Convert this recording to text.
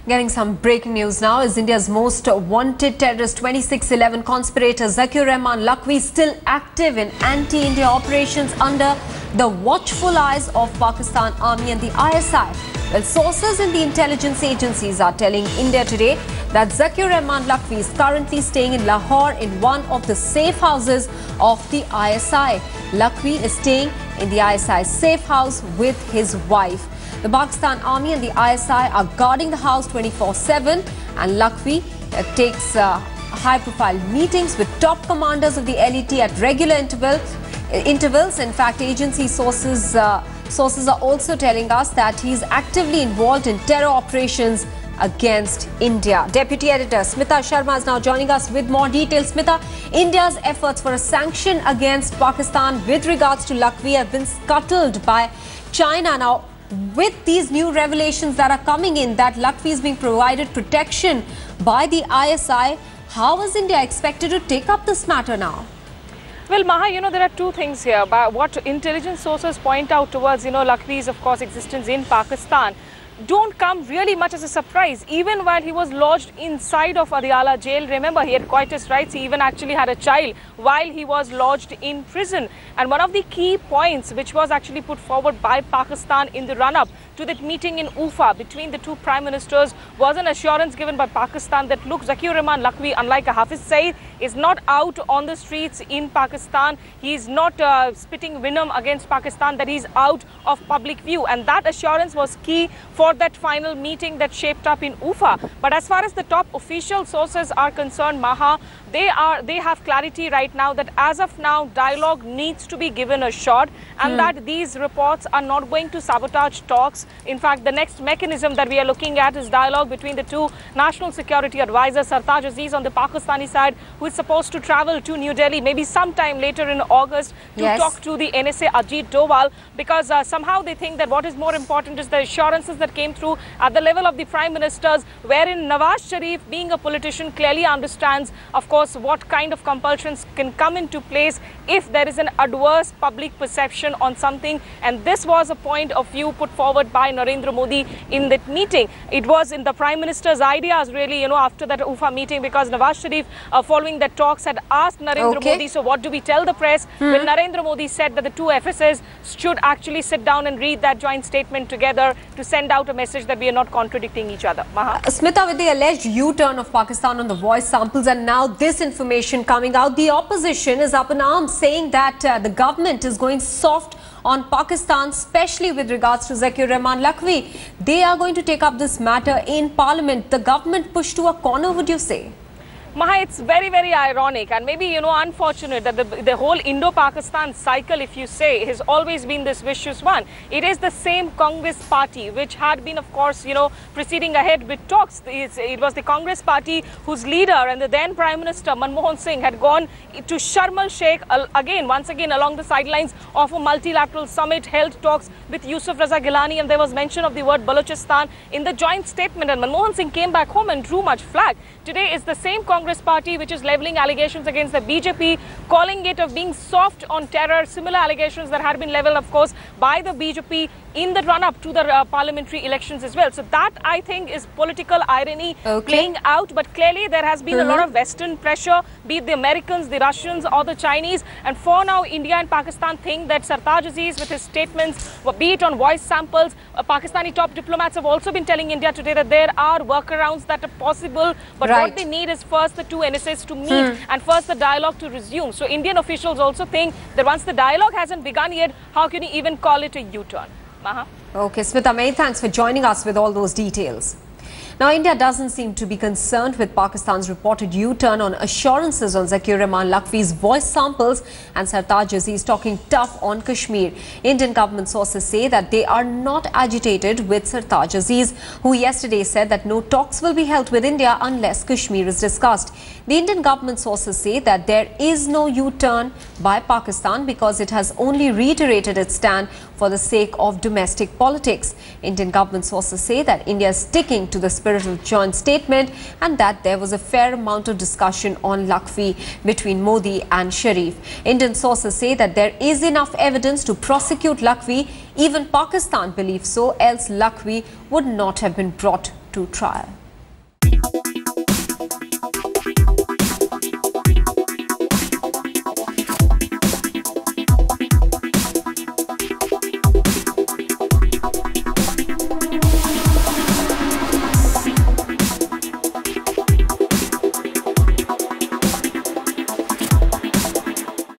Getting some breaking news now. Is India's most wanted terrorist 2611 conspirator Zaki-ur-Rehman Lakhvi still active in anti-India operations under the watchful eyes of Pakistan Army and the ISI? Well, sources in the intelligence agencies are telling India today that Zaki-ur-Rehman Lakhvi is currently staying in Lahore in one of the safe houses of the ISI. Lakhvi is staying in the ISI safe house with his wife. The Pakistan Army and the ISI are guarding the house 24/7, and Lakhvi takes high-profile meetings with top commanders of the LET at regular intervals. In fact, agency sources are also telling us that he is actively involved in terror operations against India. Deputy Editor Smita Sharma is now joining us with more details. Smita, India's efforts for a sanction against Pakistan with regards to Lakhvi have been scuttled by China. Now, with these new revelations that are coming in that Lakhvi is being provided protection by the ISI, how is India expected to take up this matter now? Well, Maha, there are two things here. But what intelligence sources point out towards, Lakhvi's, of course, existence in Pakistan don't come really much as a surprise. Even while he was lodged inside of Adiala jail, remember, he had coitus rights. He even actually had a child while he was lodged in prison. And one of the key points which was actually put forward by Pakistan in the run-up to that meeting in Ufa between the two prime ministers was an assurance given by Pakistan that, look, Zaki-ur-Rehman Lakhvi, unlike a Hafiz Saeed, is not out on the streets in Pakistan. He is not spitting venom against Pakistan, that he is out of public view. And that assurance was key for that final meeting that shaped up in Ufa. But as far as the top official sources are concerned, Maha, they have clarity right now that as of now, dialogue needs to be given a shot, and that these reports are not going to sabotage talks. In fact, the next mechanism that we are looking at is dialogue between the two national security advisors, Sartaj Aziz on the Pakistani side, who is supposed to travel to New Delhi maybe sometime later in August to talk to the NSA Ajit Doval, because somehow they think that what is more important is the assurances that came through at the level of the prime ministers, wherein Nawaz Sharif, being a politician, clearly understands, of course, what kind of compulsions can come into place if there is an adverse public perception on something. And this was a point of view put forward by Narendra Modi in that meeting. It was in the prime minister's ideas, really, after that Ufa meeting, because Nawaz Sharif, following the talks, had asked Narendra Modi, so what do we tell the press? When Narendra Modi said that the two FSs should actually sit down and read that joint statement together to send out a message that we are not contradicting each other. Maha? Smita, with the alleged U-turn of Pakistan on the voice samples and now this information coming out, the opposition is up in arms saying that the government is going soft on Pakistan, especially with regards to Zaki-ur-Rehman Lakhvi. They are going to take up this matter in Parliament. The government pushed to a corner, would you say? Maha, it's very, very ironic and maybe, unfortunate that the whole Indo-Pakistan cycle, if you say, has always been this vicious one. It is the same Congress party which had been, of course, proceeding ahead with talks. It was the Congress party whose leader and the then Prime Minister Manmohan Singh had gone to Sharm el-Sheikh once again along the sidelines of a multilateral summit, held talks with Yusuf Raza Gilani, and there was mention of the word Balochistan in the joint statement, and Manmohan Singh came back home and drew much flag. Today is the same Congress party which is levelling allegations against the BJP, calling it of being soft on terror. Similar allegations that had been levelled, of course, by the BJP in the run-up to the parliamentary elections as well. So that, I think, is political irony playing out. But clearly there has been a lot of Western pressure, be it the Americans, the Russians or the Chinese. And for now, India and Pakistan think that Sartaj Aziz, with his statements, be it on voice samples, Pakistani top diplomats have also been telling India today that there are workarounds that are possible. But what they need is first the two NSAs to meet and first the dialogue to resume. So Indian officials also think that once the dialogue hasn't begun yet, how can you even call it a U-turn? Maha? Okay, Smita, many thanks for joining us with all those details. Now, India doesn't seem to be concerned with Pakistan's reported U-turn on assurances on Zaki-ur-Rehman Lakhvi's voice samples and Sartaj Aziz talking tough on Kashmir. Indian government sources say that they are not agitated with Sartaj Aziz, who yesterday said that no talks will be held with India unless Kashmir is discussed. The Indian government sources say that there is no U-turn by Pakistan because it has only reiterated its stand for the sake of domestic politics. Indian government sources say that India is sticking to the spirit of joint statement and that there was a fair amount of discussion on Lakhvi between Modi and Sharif. Indian sources say that there is enough evidence to prosecute Lakhvi. Even Pakistan believes so, else Lakhvi would not have been brought to trial.